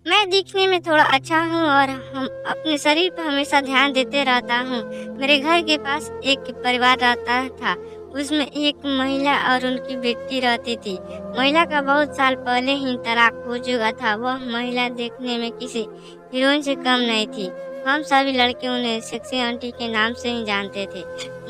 मैं दिखने में थोड़ा अच्छा हूँ और हम अपने शरीर पर हमेशा ध्यान देते रहता हूँ। मेरे घर के पास एक परिवार रहता था। उसमें एक महिला और उनकी बेटी रहती थी। महिला का बहुत साल पहले ही तलाक हो चुका था। वह महिला देखने में किसी हीरोइन से कम नहीं थी। हम सभी लड़के उन्हें सेक्सी आंटी के नाम से ही जानते थे।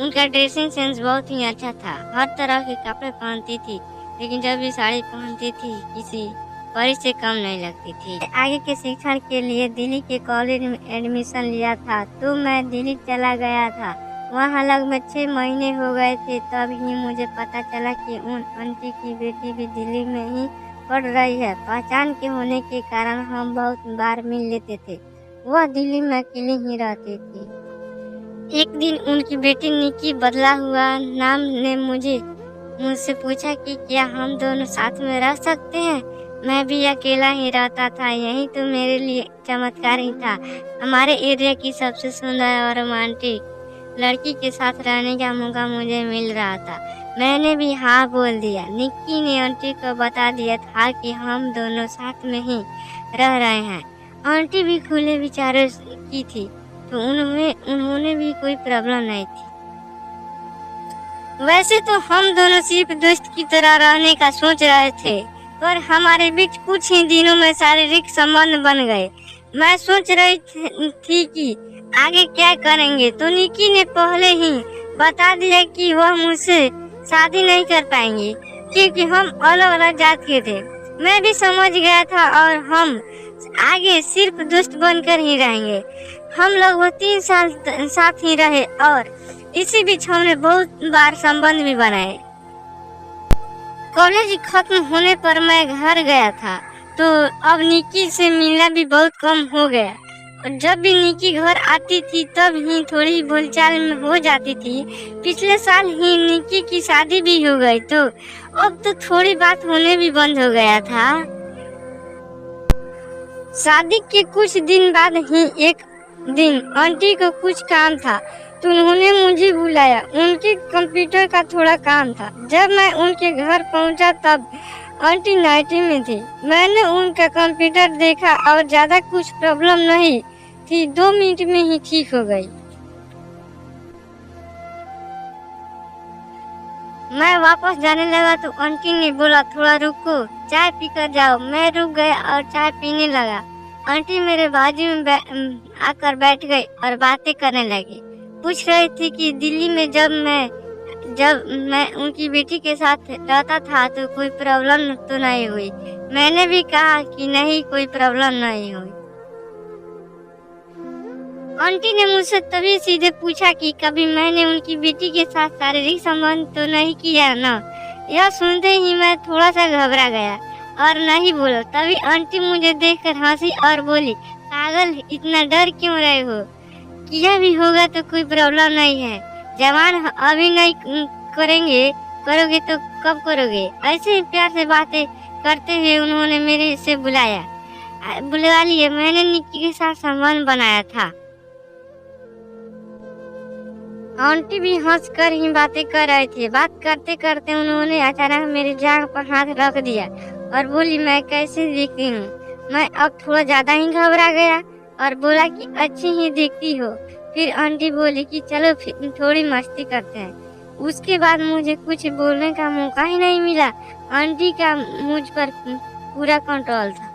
उनका ड्रेसिंग सेंस बहुत ही अच्छा था। हर तरह के कपड़े पहनती थी, लेकिन जब भी साड़ी पहनती थी किसी परी से कम नहीं लगती थी। आगे के शिक्षण के लिए दिल्ली के कॉलेज में एडमिशन लिया था तो मैं दिल्ली चला गया था। वहाँ लगभग 6 महीने हो गए थे। तब ही मुझे पता चला कि उन आंटी की बेटी भी दिल्ली में ही पढ़ रही है। पहचान के होने के कारण हम बहुत बार मिल लेते थे। वह दिल्ली में अकेले ही रहती थी। एक दिन उनकी बेटी निक्की बदला हुआ नाम ने मुझसे पूछा कि क्या हम दोनों साथ में रह सकते हैं। मैं भी अकेला ही रहता था। यही तो मेरे लिए चमत्कार ही था। हमारे एरिया की सबसे सुंदर और रोमांटिक लड़की के साथ रहने का मौका मुझे मिल रहा था। मैंने भी हाँ बोल दिया। निक्की ने आंटी को बता दिया था कि हम दोनों साथ में ही रह रहे हैं। आंटी भी खुले विचारों की थी तो उन्होंने भी कोई प्रॉब्लम नहीं थी। वैसे तो हम दोनों सिर्फ दोस्त की तरह रहने का सोच रहे थे, पर हमारे बीच कुछ ही दिनों में शारीरिक संबंध बन गए। मैं सोच रही थी कि आगे क्या करेंगे, तो निक्की ने पहले ही बता दिया कि वह मुझसे शादी नहीं कर पाएंगी क्योंकि हम अलग अलग जात के थे। मैं भी समझ गया था और हम आगे सिर्फ दोस्त बनकर ही रहेंगे। हम लगभग 3 साल साथ ही रहे और इसी बीच हमने बहुत बार संबंध भी बनाए। कॉलेज खत्म होने पर मैं घर गया था तो अब निक्की से मिलना भी बहुत कम हो गया। और जब भी निक्की घर आती थी तब ही थोड़ी बोलचाल में हो जाती थी। पिछले साल ही निक्की की शादी भी हो गई तो अब तो थोड़ी बात होने भी बंद हो गया था। शादी के कुछ दिन बाद ही एक दिन आंटी को कुछ काम था तो उन्होंने मुझे बुलाया। उनके कंप्यूटर का थोड़ा काम था। जब मैं उनके घर पहुंचा तब आंटी नाइटी में थी। मैंने उनका कंप्यूटर देखा और ज्यादा कुछ प्रॉब्लम नहीं थी। 2 मिनट में ही ठीक हो गई। मैं वापस जाने लगा तो आंटी ने बोला थोड़ा रुको, चाय पीकर जाओ। मैं रुक गया और चाय पीने लगा। आंटी मेरे बाजू में आकर बैठ गई और बातें करने लगी। पूछ रही थी कि दिल्ली में जब मैं उनकी बेटी के साथ रहता था तो कोई प्रॉब्लम तो नहीं हुई। मैंने भी कहा कि नहीं, कोई प्रॉब्लम नहीं हुई। आंटी ने मुझसे तभी सीधे पूछा कि कभी मैंने उनकी बेटी के साथ शारीरिक संबंध तो नहीं किया ना। यह सुनते ही मैं थोड़ा सा घबरा गया और नहीं बोला। तभी आंटी मुझे देखकर हंसी और बोली, पागल, इतना डर क्यों रहे हो? किया भी होगा तो कोई प्रॉब्लम नहीं है। जवान अभी नहीं करोगे तो कब करोगे? ऐसे ही प्यार से बातें करते हुए उन्होंने मेरे से बुलवा लिए। मैंने निक्की के साथ संबंध बनाया था। आंटी भी हंस कर ही बातें कर रहे थे। बात करते करते उन्होंने अचानक मेरी जांघ पर हाथ रख दिया और बोली, मैं कैसे दिखती हूँ? मैं अब थोड़ा ज्यादा ही घबरा गया और बोला कि अच्छी ही दिखती हो। फिर आंटी बोली कि चलो फिर थोड़ी मस्ती करते हैं। उसके बाद मुझे कुछ बोलने का मौका ही नहीं मिला। आंटी का मुझ पर पूरा कंट्रोल था।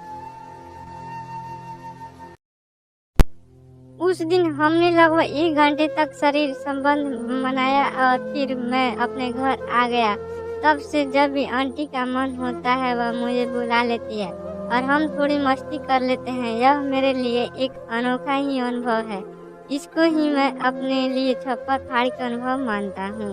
उस दिन हमने लगभग 1 घंटे तक शरीर संबंध बनाया और फिर मैं अपने घर आ गया। तब से जब भी आंटी का मन होता है वह मुझे बुला लेती है और हम थोड़ी मस्ती कर लेते हैं। यह मेरे लिए एक अनोखा ही अनुभव है। इसको ही मैं अपने लिए छप्पर फाड़ का अनुभव मानता हूँ।